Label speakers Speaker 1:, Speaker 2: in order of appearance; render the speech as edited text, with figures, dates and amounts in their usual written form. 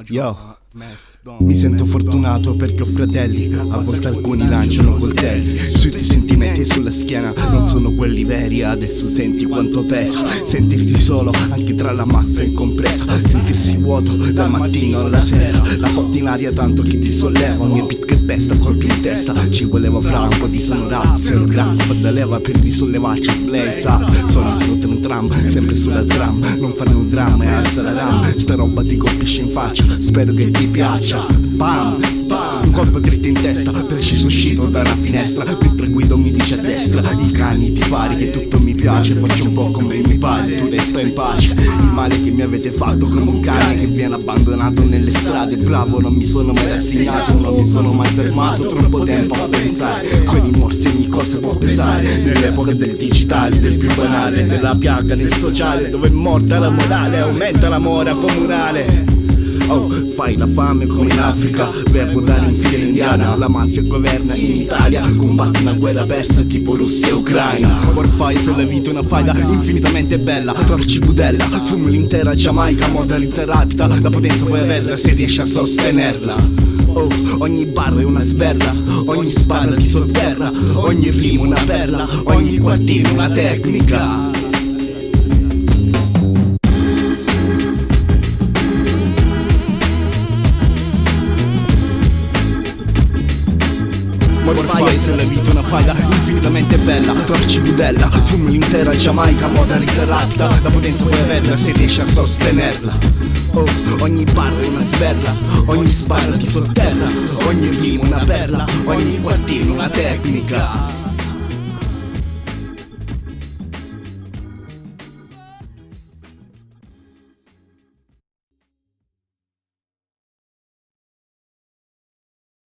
Speaker 1: Yo, mi sento fortunato perché ho fratelli, a volte alcuni lanciano coltelli sui tuoi sentimenti e sulla schiena, non sono quelli veri, adesso senti quanto pesa. Sentirti solo anche tra la massa incompresa, sentirsi vuoto dal mattino alla sera, la foto in aria tanto che ti solleva, ogni beat che pesta, colpi in testa, ci voleva fra un po' di sonorama, zero grammo, fa da leva per risollevarci il blaze. Sono il un tram, sempre sulla tram, non fare un dramma e alza la ram, sta roba ti colpisce in faccia, spero che ti piaccia. Bam, bam, un colpo dritto in testa, preciso uscito dalla finestra, mentre guido mi dice a destra, i cani ti pari che tutto mi piace, faccio un po' come mi pare, tu resta in pace. Il male che mi avete fatto come un cane che viene abbandonato nelle strade, bravo non mi sono mai rassegnato, non mi sono mai fermato, troppo tempo a pensare, quei rimorsi ogni cosa può pesare, nell'epoca del digitale, del più banale, della piaga nel sociale, dove è morta la morale, aumenta la mora comunale. Oh, fai la fame come in Africa, verbo dare in fila indiana, la mafia governa in Italia, combatti una guerra persa tipo Russia e Ucraina. Orfai se la vita è una faida infinitamente bella, torci budella, fumi l'intera Giamaica, modalità rapida, la potenza puoi averla se riesci a sostenerla. Oh, ogni barra è una sberla, ogni sbarra ti sotterra, ogni rima una perla, ogni quartino una tecnica. Morfai se la vita è una faida infinitamente bella, torci budella, fumi l'intera Giamaica, modalità rapida, la potenza puoi averla se riesci a sostenerla. Oh, ogni barra è una sberla, ogni sbarra ti sotterra, ogni rima una perla, ogni quartino una tecnica.